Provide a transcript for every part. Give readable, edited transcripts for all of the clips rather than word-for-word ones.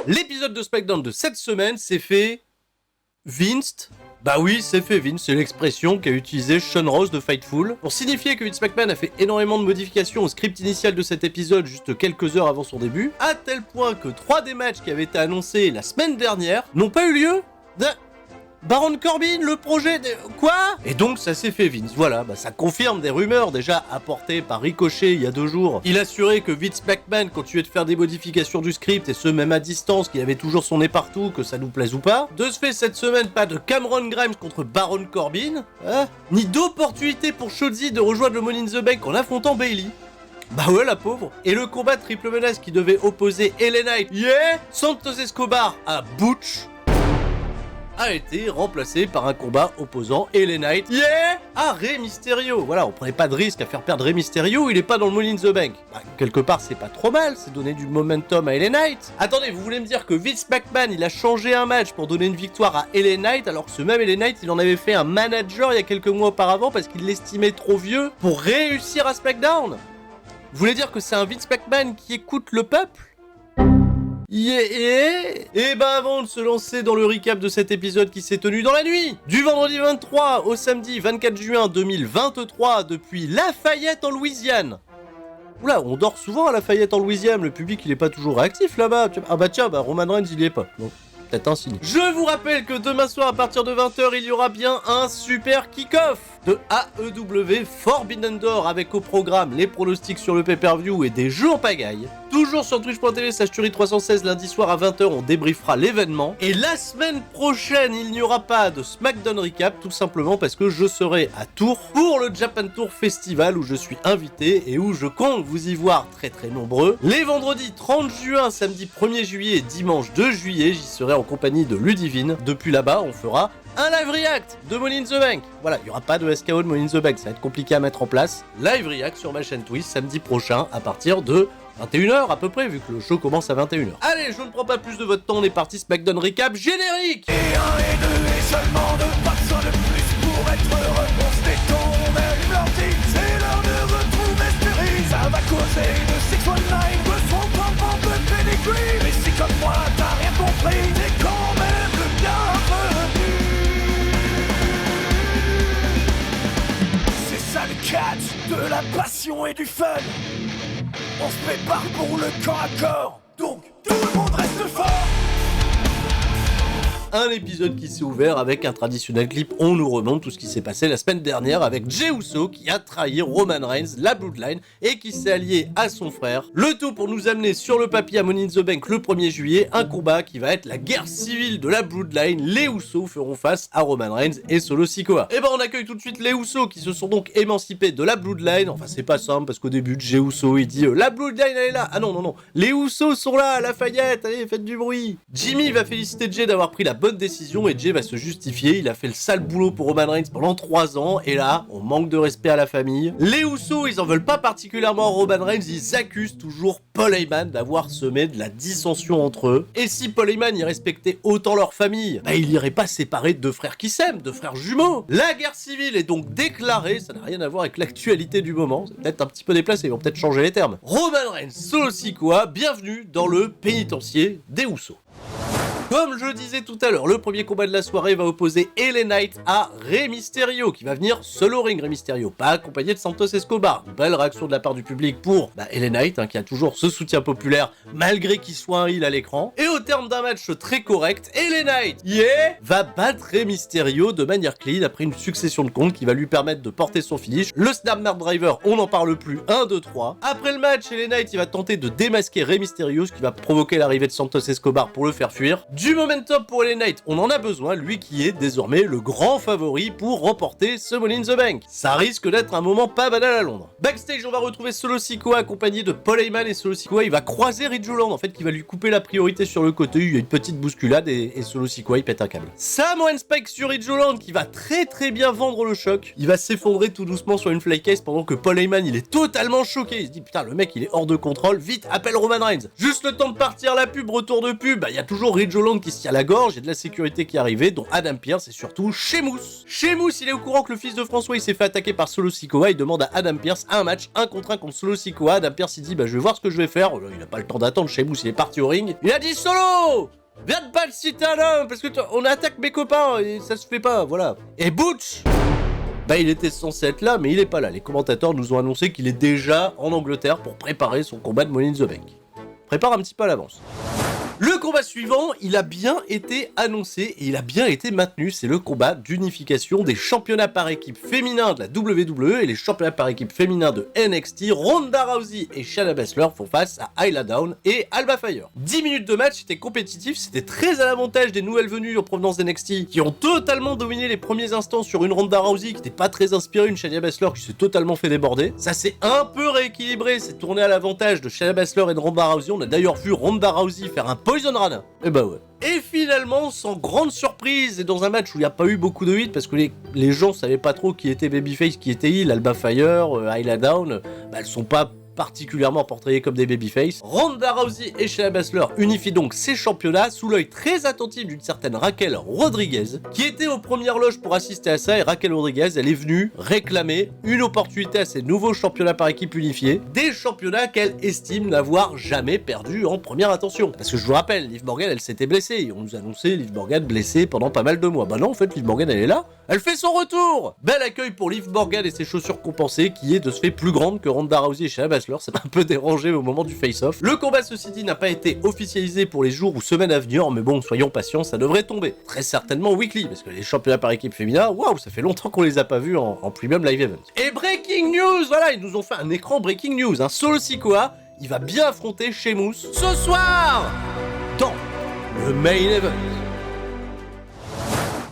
L'épisode de SmackDown de cette semaine s'est fait... Vince. Bah oui, c'est fait Vince, c'est l'expression qu'a utilisé Sean Ross de Fightful pour signifier que Vince McMahon a fait énormément de modifications au script initial de cet épisode juste quelques heures avant son début, à tel point que 3 des matchs qui avaient été annoncés la semaine dernière n'ont pas eu lieu. Baron Corbin, le projet de... Quoi? Et donc ça s'est fait Vince, voilà, ça confirme des rumeurs déjà apportées par Ricochet il y a 2 jours. Il assurait que Vince McMahon continuait de faire des modifications du script, et ce même à distance, qu'il avait toujours son nez partout, que ça nous plaise ou pas. De ce fait, cette semaine, pas de Cameron Grimes contre Baron Corbin, ni d'opportunité pour Shotzi de rejoindre le Money in the Bank en affrontant Bayley. Bah ouais, la pauvre. Et le combat triple menace qui devait opposer LA Knight, Santos Escobar à Butch, a été remplacé par un combat opposant LA Knight, à Rey Mysterio. Voilà, on prenait pas de risque à faire perdre Rey Mysterio, il est pas dans le Money in the Bank. Quelque part, c'est pas trop mal, c'est donner du momentum à LA Knight. Attendez, vous voulez me dire que Vince McMahon, il a changé un match pour donner une victoire à LA Knight, alors que ce même LA Knight, il en avait fait un manager il y a quelques mois auparavant parce qu'il l'estimait trop vieux pour réussir à SmackDown? Vous voulez dire que c'est un Vince McMahon qui écoute le peuple? Et avant de se lancer dans le recap de cet épisode qui s'est tenu dans la nuit du vendredi 23 au samedi 24 juin 2023 depuis Lafayette en Louisiane. Oula, on dort souvent à Lafayette en Louisiane, le public il est pas toujours réactif là-bas. Ah bah tiens, Roman Reigns il y est pas. Donc peut-être un signe. Je vous rappelle que demain soir à partir de 20h, il y aura bien un super kick-off de AEW Forbidden Door avec au programme les pronostics sur le pay-per-view et des jeux en pagaille. Toujours sur twitch.tv/Tuerie316 lundi soir à 20h, on débriefera l'événement. Et la semaine prochaine, il n'y aura pas de SmackDown Recap, tout simplement parce que je serai à Tours pour le Japan Tour Festival où je suis invité et où je compte vous y voir très très nombreux. Les vendredis 30 juin, samedi 1er juillet et dimanche 2 juillet, j'y serai en compagnie de Ludivine. Depuis là-bas, on fera un live react de Money in the Bank. Voilà, il n'y aura pas de SKO de Money in the Bank, ça va être compliqué à mettre en place. Live react sur ma chaîne Twitch samedi prochain à partir de 21h à peu près, vu que le show commence à 21h. Allez, je ne prends pas plus de votre temps, on est parti, SmackDown Recap, générique. Et 1 et 2 et seulement 2, pas besoin de plus pour être heureux. On se détend, on allume l'ordi, c'est l'heure de retrouver Spirit. Ça va causer de 619, de son pom de pedigree. Mais si comme moi t'as rien compris, t'es quand même le bienvenu. C'est ça le catch, de la passion et du fun. On se prépare pour le corps à corps, donc tout le monde reste fort. Un épisode qui s'est ouvert avec un traditionnel clip. On nous remonte tout ce qui s'est passé la semaine dernière avec Jey Uso qui a trahi Roman Reigns, la Bloodline, et qui s'est allié à son frère. Le tout pour nous amener sur le papier à Money in the Bank le 1er juillet, un combat qui va être la guerre civile de la Bloodline. Les Usos feront face à Roman Reigns et Solo Sikoa. Et on accueille tout de suite les Usos qui se sont donc émancipés de la Bloodline. Enfin, c'est pas simple parce qu'au début, Jey Uso il dit la Bloodline elle est là. Ah non, les Usos sont là, Lafayette, allez, faites du bruit. Jimmy va féliciter Jey d'avoir pris la bonne décision et Jey va se justifier, il a fait le sale boulot pour Roman Reigns pendant 3 ans et là, on manque de respect à la famille. Les Usos, ils en veulent pas particulièrement à Roman Reigns, ils accusent toujours Paul Heyman d'avoir semé de la dissension entre eux. Et si Paul Heyman y respectait autant leur famille, il irait pas séparer 2 frères qui s'aiment, 2 frères jumeaux. La guerre civile est donc déclarée, ça n'a rien à voir avec l'actualité du moment, c'est peut-être un petit peu déplacé, ils vont peut-être changer les termes. Roman Reigns, Solo Sikoa, bienvenue dans le pénitencier des Usos. Comme je disais tout à l'heure, le premier combat de la soirée va opposer LA Knight à Rey Mysterio, qui va venir seul au ring. Rey Mysterio, pas accompagné de Santos Escobar. Une belle réaction de la part du public pour LA Knight, qui a toujours ce soutien populaire, malgré qu'il soit un heel à l'écran. Et au terme d'un match très correct, LA Knight, va battre Rey Mysterio de manière clean après une succession de comptes qui va lui permettre de porter son finish. Le Snapmare Driver, on n'en parle plus, 1, 2, 3. Après le match, LA Knight, il va tenter de démasquer Rey Mysterio, ce qui va provoquer l'arrivée de Santos Escobar pour le faire fuir. Du momentum pour LA Knight, on en a besoin, lui qui est désormais le grand favori pour remporter ce Money in the Bank. Ça risque d'être un moment pas banal à Londres. Backstage, on va retrouver Solo Sikoa accompagné de Paul Heyman et Solo Sikoa, il va croiser Ridge Holland en fait, qui va lui couper la priorité sur le côté, il y a une petite bousculade et Solo Sikoa il pète un câble. Samoan Spike sur Ridge Holland qui va très bien vendre le choc, il va s'effondrer tout doucement sur une flycase pendant que Paul Heyman il est totalement choqué, il se dit putain le mec il est hors de contrôle, vite appelle Roman Reigns. Juste le temps de partir la pub, retour de pub, il y a toujours Ridge Holland Holland qui se tient la gorge et de la sécurité qui est arrivée, dont Adam Pearce et surtout Sheamus. Sheamus, il est au courant que le fils de François il s'est fait attaquer par Solo Sikoa, il demande à Adam Pearce un match 1 contre 1 contre Solo Sikoa. Adam Pearce il dit bah je vais voir ce que je vais faire. Il a pas le temps d'attendre, Sheamus il est parti au ring. Il a dit Solo, viens te battre si t'es un homme, parce que on attaque mes copains et ça se fait pas, voilà. Et Butch, bah il était censé être là mais il est pas là. Les commentateurs nous ont annoncé qu'il est déjà en Angleterre pour préparer son combat de Money in the Bank. Prépare un petit peu à l'avance. Le combat suivant, il a bien été annoncé et il a bien été maintenu, c'est le combat d'unification des championnats par équipe féminins de la WWE et les championnats par équipe féminins de NXT. Ronda Rousey et Shayna Baszler font face à Isla Dawn et Alba Fire. 10 minutes de match, c'était compétitif, c'était très à l'avantage des nouvelles venues en provenance d'NXT qui ont totalement dominé les premiers instants sur une Ronda Rousey qui n'était pas très inspirée, une Shayna Baszler qui s'est totalement fait déborder. Ça s'est un peu rééquilibré, c'est tourné à l'avantage de Shayna Baszler et de Ronda Rousey. On a d'ailleurs vu Ronda Rousey faire un Poison Rana. Et bah ouais. Et finalement, sans grande surprise, et dans un match où il n'y a pas eu beaucoup de hits, parce que les gens savaient pas trop qui était Babyface, qui était Heel, Alba Fire, Isla Dawn, bah elles sont pas particulièrement portrayées comme des babyface. Ronda Rousey et Shayna Baszler unifient donc ces championnats sous l'œil très attentif d'une certaine Raquel Rodriguez, qui était aux premières loges pour assister à ça, et Raquel Rodriguez, elle est venue réclamer une opportunité à ces nouveaux championnats par équipe unifiés, des championnats qu'elle estime n'avoir jamais perdus en première intention. Parce que je vous rappelle, Liv Morgan, elle s'était blessée, on nous annonçait Liv Morgan blessée pendant pas mal de mois. Bah non, en fait, Liv Morgan, elle est là, elle fait son retour. Bel accueil pour Liv Morgan et ses chaussures compensées, qui est de ce fait plus grande que Ronda Rousey et Shayna Baszler. Ça m'a un peu dérangé au moment du face-off. Le combat, ceci dit, n'a pas été officialisé pour les jours ou semaines à venir, mais bon, soyons patients, ça devrait tomber. Très certainement weekly, parce que les championnats par équipe féminin, waouh, ça fait longtemps qu'on les a pas vus en premium live event. Et breaking news, voilà, ils nous ont fait un écran breaking news, hein. Solo Sikoa, il va bien affronter Sheamus ce soir dans le main event.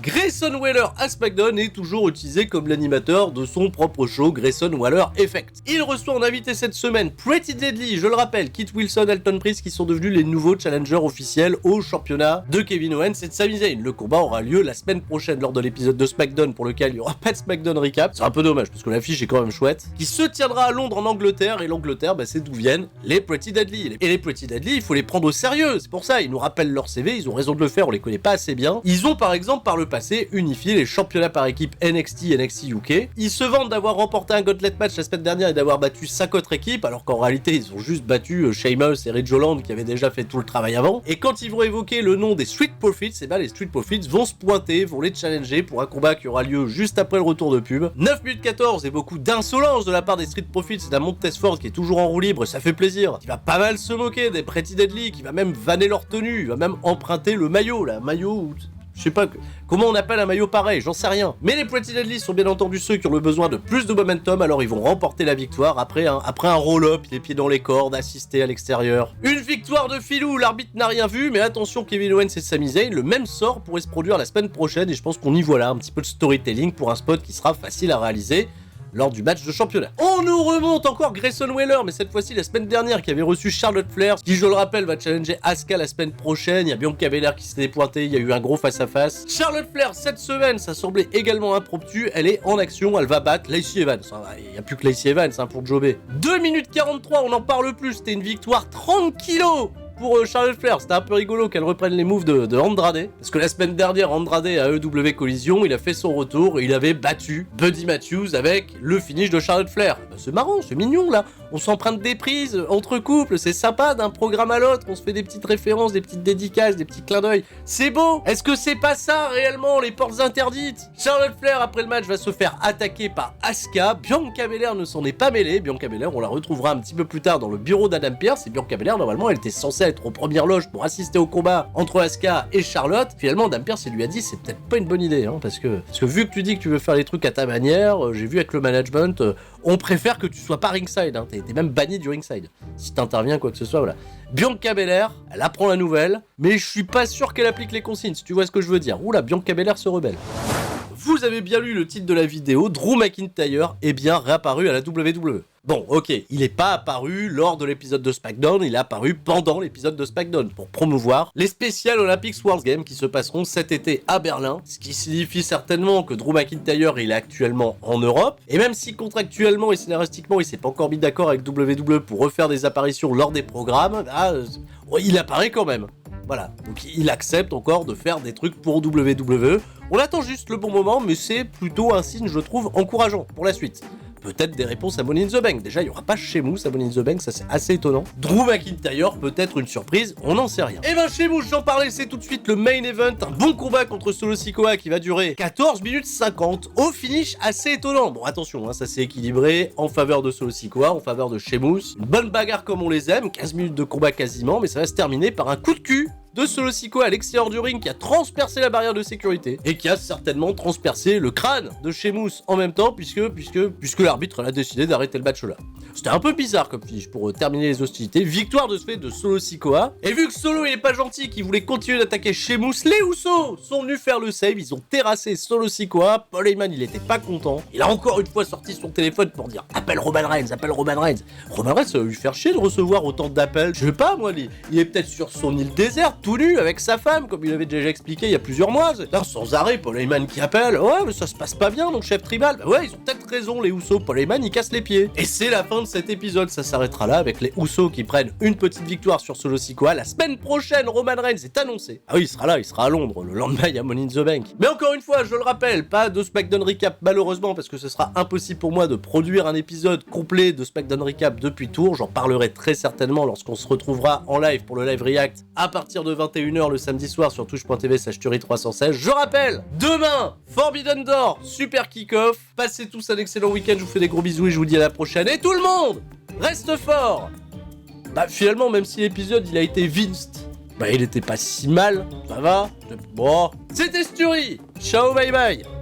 Grayson Waller à SmackDown est toujours utilisé comme l'animateur de son propre show Grayson Waller Effect. Il reçoit en invité cette semaine Pretty Deadly, je le rappelle, Kit Wilson, Alton Priest qui sont devenus les nouveaux challengers officiels au championnat de Kevin Owens et de Sami Zayn. Le combat aura lieu la semaine prochaine lors de l'épisode de SmackDown pour lequel il n'y aura pas de SmackDown recap. C'est un peu dommage parce que l'affiche est quand même chouette. Qui se tiendra à Londres en Angleterre et l'Angleterre bah, c'est d'où viennent les Pretty Deadly. Et les Pretty Deadly il faut les prendre au sérieux, c'est pour ça, ils nous rappellent leur CV, ils ont raison de le faire, on les connaît pas assez bien. Ils ont par exemple par le passé unifié les championnats par équipe NXT et NXT UK. Ils se vantent d'avoir remporté un gauntlet match la semaine dernière et d'avoir battu 5 autres équipes, alors qu'en réalité ils ont juste battu Sheamus et Ridge Holland qui avaient déjà fait tout le travail avant. Et quand ils vont évoquer le nom des Street Profits, et ben les Street Profits vont se pointer, vont les challenger pour un combat qui aura lieu juste après le retour de pub. 9 minutes 14 et beaucoup d'insolence de la part des Street Profits et d'un Montesford qui est toujours en roue libre, ça fait plaisir. Il va pas mal se moquer des Pretty Deadly, qui va même vanner leur tenue, il va même emprunter le maillot, là, maillot... Je sais pas comment on appelle un maillot pareil, j'en sais rien. Mais les Pretty Deadly sont bien entendu ceux qui ont le besoin de plus de momentum, alors ils vont remporter la victoire après un roll-up, les pieds dans les cordes, assisté à l'extérieur. Une victoire de filou, l'arbitre n'a rien vu, mais attention Kevin Owens et Sami Zayn, le même sort pourrait se produire la semaine prochaine et je pense qu'on y voit là un petit peu de storytelling pour un spot qui sera facile à réaliser lors du match de championnat. On nous remonte encore Grayson Waller, mais cette fois-ci la semaine dernière, qui avait reçu Charlotte Flair, qui je le rappelle va challenger Asuka la semaine prochaine. Il y a Bianca Belair qui s'était pointée, il y a eu un gros face-à-face. Charlotte Flair cette semaine, ça semblait également impromptu, elle est en action, elle va battre Lacey Evans. Il n'y a plus que Lacey Evans pour jobber. 2 minutes 43, on n'en parle plus, c'était une victoire 30 kilos pour Charlotte Flair. C'était un peu rigolo qu'elle reprenne les moves de Andrade, parce que la semaine dernière, Andrade à EW Collision, il a fait son retour et il avait battu Buddy Matthews avec le finish de Charlotte Flair. Bah, c'est marrant, c'est mignon là, on s'emprunte des prises entre couples, c'est sympa d'un programme à l'autre, on se fait des petites références, des petites dédicaces, des petits clins d'œil, c'est beau. Est-ce que c'est pas ça réellement, les portes interdites? Charlotte Flair après le match va se faire attaquer par Asuka, Bianca Belair ne s'en est pas mêlée, Bianca Belair on la retrouvera un petit peu plus tard dans le bureau d'Adam Pearce, et Bianca Belair normalement elle était censée être aux premières loges pour assister au combat entre Asuka et Charlotte. Finalement Adam Pearce il lui a dit c'est peut-être pas une bonne idée parce que vu que tu dis que tu veux faire les trucs à ta manière, j'ai vu avec le management, on préfère que tu sois pas ringside, t'es même banni du ringside si t'interviens quoi que ce soit, voilà. Bianca Belair, elle apprend la nouvelle, mais je suis pas sûr qu'elle applique les consignes, si tu vois ce que je veux dire. Oula, Bianca Belair se rebelle. Vous avez bien lu le titre de la vidéo, Drew McIntyre est bien réapparu à la WWE. Bon, ok, il n'est pas apparu lors de l'épisode de SmackDown, il est apparu pendant l'épisode de SmackDown pour promouvoir les Special Olympics World Games qui se passeront cet été à Berlin, ce qui signifie certainement que Drew McIntyre il est actuellement en Europe, et même si contractuellement et scénaristiquement il s'est pas encore mis d'accord avec WWE pour refaire des apparitions lors des programmes, il apparaît quand même. Voilà, donc il accepte encore de faire des trucs pour WWE. On attend juste le bon moment, mais c'est plutôt un signe, je trouve, encourageant pour la suite. Peut-être des réponses à Money in the Bank. Déjà, il n'y aura pas Sheamus à Money in the Bank, ça c'est assez étonnant. Drew McIntyre, peut-être une surprise, on n'en sait rien. Et ben Sheamus, j'en parlais, c'est tout de suite le main event. Un bon combat contre Solo Sikoa qui va durer 14 minutes 50 au finish assez étonnant. Bon, attention, ça s'est équilibré en faveur de Solo Sikoa, en faveur de Sheamus. Une bonne bagarre comme on les aime, 15 minutes de combat quasiment, mais ça va se terminer par un coup de cul de Solo Sikoa à l'extérieur du ring qui a transpercé la barrière de sécurité et qui a certainement transpercé le crâne de Sheamus en même temps puisque l'arbitre a décidé d'arrêter le match là. C'était un peu bizarre comme finish pour terminer les hostilités. Victoire de ce fait de Solo Sikoa. Et vu que Solo il est pas gentil, qu'il voulait continuer d'attaquer Sheamus, les Usos sont venus faire le save. Ils ont terrassé Solo Sikoa. Paul Heyman il était pas content. Il a encore une fois sorti son téléphone pour dire appelle Roman Reigns, appelle Roman Reigns. Roman Reigns ça va lui faire chier de recevoir autant d'appels. Je sais pas moi, il est peut-être sur son île déserte tout nu avec sa femme comme il avait déjà expliqué il y a plusieurs mois. Là, sans arrêt Paul Heyman qui appelle. Ouais mais ça se passe pas bien donc chef tribal. Bah ouais ils ont peut-être raison les Usos. Paul Heyman il casse les pieds. Et c'est la fin de cet épisode, ça s'arrêtera là avec les Usos qui prennent une petite victoire sur Solo Sikoa. La semaine prochaine, Roman Reigns est annoncé. Ah oui, il sera là, il sera à Londres, le lendemain il y a Money in the Bank. Mais encore une fois, je le rappelle, pas de SmackDown Recap malheureusement parce que ce sera impossible pour moi de produire un épisode complet de SmackDown Recap depuis Tours. J'en parlerai très certainement lorsqu'on se retrouvera en live pour le live react à partir de 21h le samedi soir sur touche.tv/Tuerie316. Je rappelle, demain, Forbidden Door, super kick-off. Passez tous un excellent week-end, je vous fais des gros bisous et je vous dis à la prochaine. Et tout le monde reste fort. Bah finalement même si l'épisode il a été vinced, bah il était pas si mal, ça va. Bon, c'était Sturie. Ciao bye bye.